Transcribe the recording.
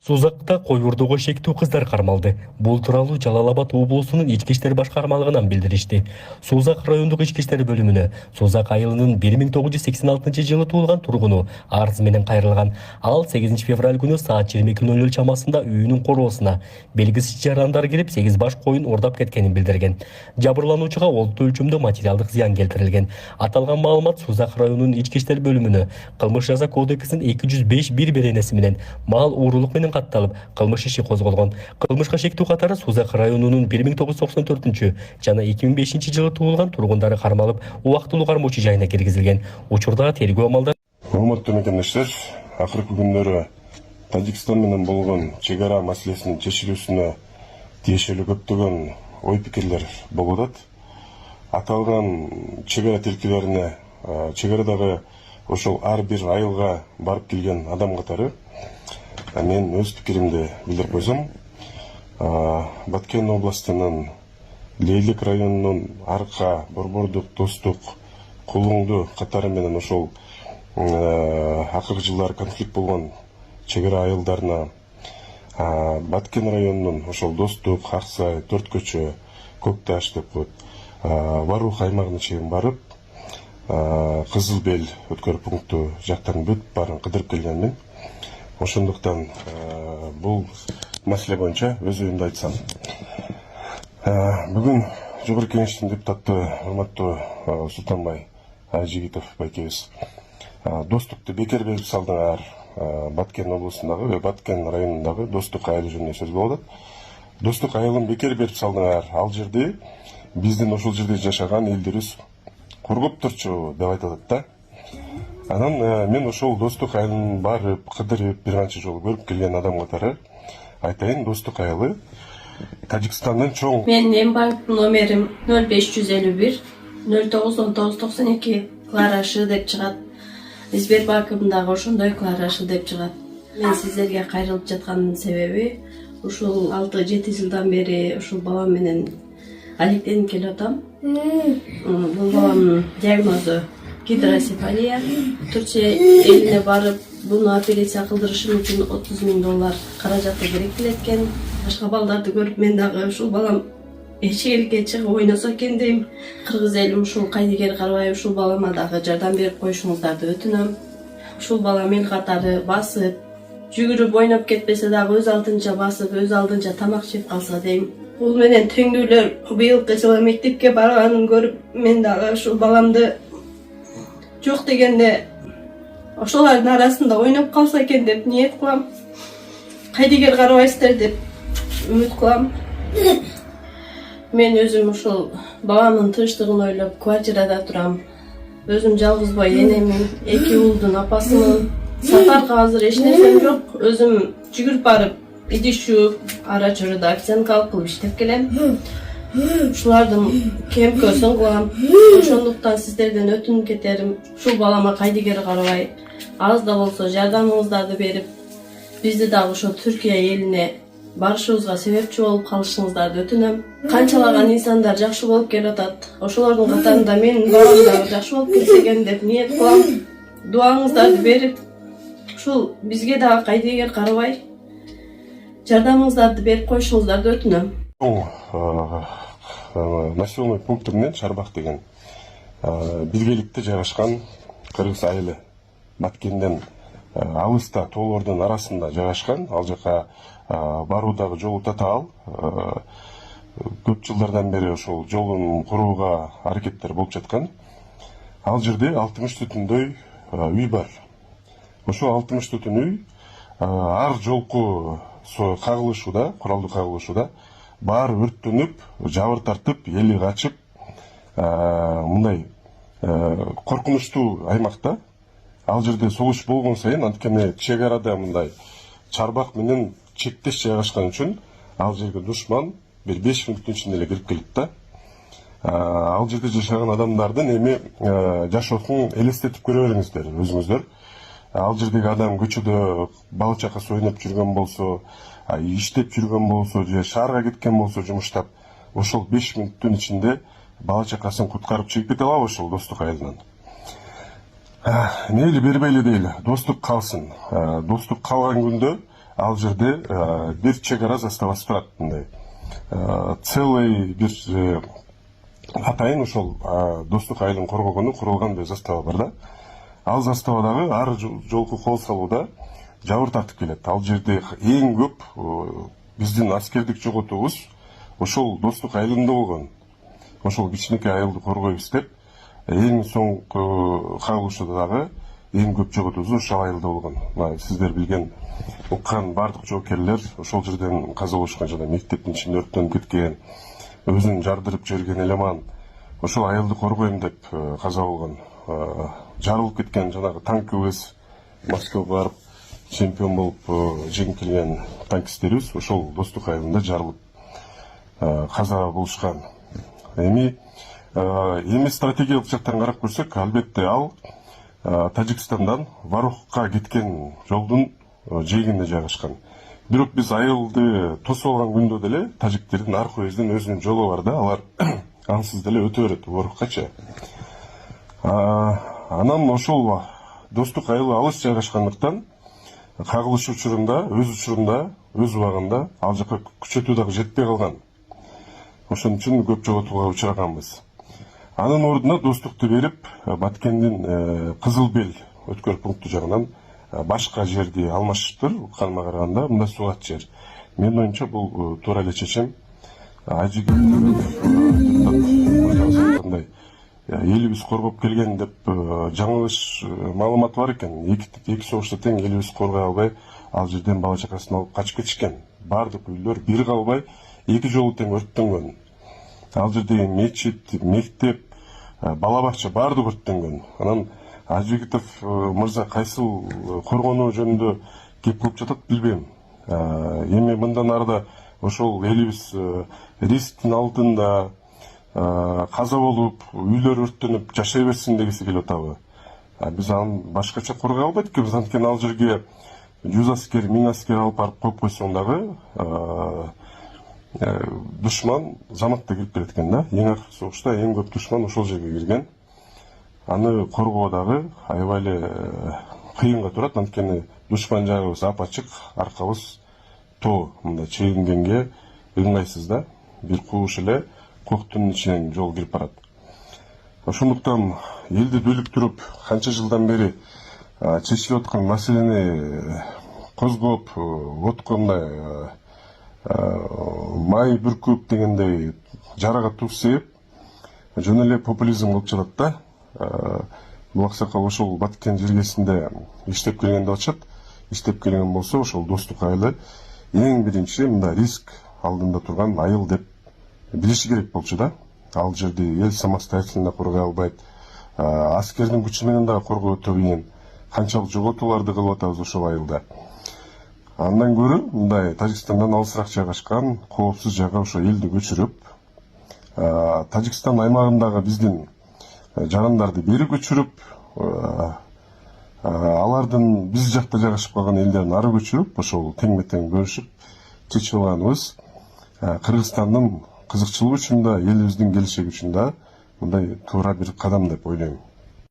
Сузакта кой урдоого шектүү кыздар кармалды. Бул тууралуу Жалал Абад облусунун ички иштер башкармалыгынан билдиришти. Сузак райондук ички иштер бөлүмүнө Сузак айылынын 1986 туулган тургуну арыз менен кайрылган. Ал 8 февраль күнү саат 22:00 чамасында үйүнүн короосуна белгисиз жарандар кирип 8 баш коюн ордап кеткенин билдирген. Жабырлануучуга олуттуу өлчөмдө материалдык зыян келтирилген. Аталган маалымат Сузак районунун ички иштер бөлүмүнө кылмыш жаза кодексинин 205 беренеси менен мал уурулук менен катталып, кылмыш иши козголгон. Кылмышка шектүү катары Сузак районунун 1994 жана 2005 туулган тургундары кармалып, убактылуу кармоочу жайына киргизилген. Учурда тергөө амалдары. Урматтуу мекендештер, акыркы күндөрү Тажикстан менен болгон чек ара маселесинин чечилүүсүнө тиешелүү көптөгөн ой пикирлер болуп атат. Аталган чек ара тилкелерине чек арадагы ошол ар бир айылга барып келген адам катары мен өз пикиримди билдирип койсом, Баткен областынын Лейлик районунун Арка, Борбордук, Достук, Кулуңду катары менен ошол акыркы жылдары конфликт болгон чек ара айылдарына Баткен районунун ошол Достук, Аксай, Төрт көчө, Көк Таш деп коет, Барух аймагына чейин барып, Кызыл Бел өткөрүү пункту жактарын бүт баарын кыдырып келгенмин. Ошондуктан бул маселе боюнча өз оюмду айтсам. Бүгүн Жогорку Кеңештин депутаты урматтуу Султанбай Айжигитов байкебиз Достукту бекер берип салдыңар. Баткен облусундагы, Баткен районундагы Достук айылы жөнүндө сөз болуп атат. Достук айылын бекер берип салдыңар. Ал жерде биздин ошол жерде жашаган элдерибиз коргоп турчу деп айтылат да. Анан мен ошол Достук айылын барып, кыдырып, бир канча жолу көрүп келген адам катары айтайын, Достук айылы Тажикстандын чоң. Менин банк номерим 0551 091992 Кларашы деп чыгат. Сбербанкым дагы ошондой Кларашы деп чыгат. Мен сиздерге кайрылып жатканымдын себеби ушул 6-7 жылдан бери ушул балам менен алектенип келип атам. Бул баламдын диагнозу гидросефалия. Турция элине барып, буну операция кылдырышым үчүн $30.000 каражаты керек экен. Башка балдарды көрүп мен дагы ушул балам эшикке чыгып ойносо экен дейм. Кыргыз элим ушул кайдыгер карабай ушул балама дагы жардам берип коюшуңуздарды өтүнөм. Ушул бала мен катары басып, жүгүрүп ойноп кетпесе дагы өз алдынча басып, өз алдынча тамак жеп калса дейм. Бул менен теңдүүлөр быйылкы жылы мектепке барганын көрүп, мен дагы ушул баламды жок дегенде ошолордун арасында ойноп калса экен деп ниет кылам. Кайдыгер карабайсыздар деп үмүт кылам. Мен өзүм ушул баламдын тынчтыгын ойлоп квартирада турам. Өзүм жалгыз бой энемин, 2 уулдун апасымын. Сапарга азыр эч нерсем жок. Өзүм жүгүрүп барып, идиш жууп, ара чоруда официанткалык кылып иштеп келем. Ушулардын кемкөсүн кылам. Ошондуктан сиздерден өтүнүп кетерим, ушул балама кайдыгер карабай, аз да болсо жардамыңыздарды берип, бизди дагы ошо Түркия элине барышыбызга себепчи болуп калышыңыздарды өтүнөм. Канчалаган инсандар жакшы болуп келип атат. Ошолордун катарында менин балам дагы жакшы болуп кетсе экен деп ниет кылам. Дуаңыздарды берип, ушул бизге дагы кайдыгер карабай, жардамыңыздарды берип коюшуңуздарды өтүнөм. Населенный пунктунан Шарбак деген биргеликте жайгашкан кыргыз айылы. Баткенден алыста тоолордун арасында жайгашкан. Ал жака баруудагы жолу татаал. Көп жылдардан бери ошол жолун курууга аракеттер болуп жаткан. Ал жерде 60 түтүндөй үй бар. Ошол 60 түтүн үй ар жолку кагылышууда, куралдуу кагылышууда баары өрттөнүп, жабыр тартып, эли качып, мындай коркунучтуу аймакта. Ал жерде согуш болгон сайын, анткени чек арада мындай Чарбак менен чектеш жайгашкан үчүн ал жерге душман бир 5 мүнөттүн ичинде эле кирип келет да. Ал жерде жашаган адамдардын эми жашоосун элестетип көрө бериңиздер өзүңүздөр. Ал жердеги адам көчөдө бала чакасы ойноп жүргөн болсо, иштеп жүргөн болсо, же шаарга кеткен болсо жумуштап, ошол 5 мүнөттүн ичинде бала чакасын куткарып чыгып кете алабы ошол Достук айылынан. Мейли бербейли дейли, достук калсын. Достук калган күндө ал жерде бир чек ара заставасы турат, мындай целый бир атайын ошол достук айылын коргогону курулган бир застава бар да. Ал заставадагы ар жолку кол салууда жабыр тартып келет. Ал жерде эң көп биздин аскердик жоготуубуз ошол достук айылында болгон. Ошол кичинекей айылды коргойбуз деп эң соңку кагылышуда дагы эң көп жоготуубуз ошол айылда болгон. Сиздер билген, уккан бардык жоокерлер ошол жерден каза болушкан, жана мектептин ичинде өрттөнүп кеткен, өзүн жардырып жиберген элеман ошол айылды коргойм деп каза болгон. Жарылып кеткен жанагы танкыбыз, Москвага барып чемпион болуп жеңип келген танкисттерибиз ошол достук айылында жарылып каза болушкан. Эми стратегиялык жактан карап көрсөк, албетте ал Тажикстандан Варухка кеткен жолдун жээгинде жайгашкан. Бирок биз айылды тосуп алган күндө деле тажиктердин ар көйүздүн өзүнүн жолу бар да, алар ансыз деле өтө берет Варухкачы. Анан ошол достук айылы алыс жайгашкандыктан кагылыш учурунда, өз убагында ал жака күчөтүү дагы жетпей калган. Ошон үчүн көп жоготууга учраганбыз. Анын ордуна достукту берип, Баткендин Кызыл Бел өткөр пункту жагынан башка жерди алмашыптыр. Укканыма караганда мында сугат жер. Менин оюмча бул туура эле чечим. Элибиз коргоп келген деп жаңылыш маалымат бар экен. Эки согушта тең элибиз коргой албай, ал жерден бала чакасын алып качып кетишкен. Бардык үйлөр бир калбай эки жолу тең өрттөнгөн. Ал жердеги мечит, мектеп, бала бакча бардык өрттөнгөн. Анан Ажыбеков мырза кайсыл коргонуу жөнүндө кеп кылып жатат билбейм. Эми мындан арыда ошол элибиз рисктин алдында каза болуп, үйлөр өрттөнүп жашай берсин дегиси келип атабы. Биз аны башкача коргой албайт экенбиз. Анткени ал жерге 100 аскер, 1000 аскер алып барып коюп койсоң дагы душман заматта кирип келет экен да. Эң акыркы согушта эң көп душман ошол жерге кирген. Аны коргоо дагы аябай эле кыйынга турат, анткени душман жагыбыз апачык, аркабыз тоо. Мындай чегингенге ыңгайсыз да. Бир кууш эле коктун ичинен жол кирип барат. Ошондуктан элди дүлүктүрүп, канча жылдан бери чечилип аткан маселени козгоп, откондай май бүркүп дегендей жарага туз себеп жөн эле популизм кылып жатат да. Бул аксакал ошол Баткен жергесинде иштеп келген деп атышат. Иштеп келген болсо ошол достук айылы эң биринчи мында риск алдында турган айыл деп билиши керек болчу да. Ал жерде эл самостоятельно коргой албайт. Аскердин күчү менен дагы коргоо өтө кыйын. Канчалык жоготууларды кылып атабыз ошол айылда. Андан көрө мындай Тажикстандан алысыраак жайгашкан коопсуз жайга ошо элди көчүрүп, Тажикстан аймагындагы биздин жарандарды бери көчүрүп, алардын биз жакта жайгашып калган элдерин ары көчүрүп, ошол тең-метең бөлүшүп чечип алганыбыз Кыргызстандын кызыкчылыгы үчүн да, элибиздин келечеги үчүн да мындай туура бир кадам деп ойлойм.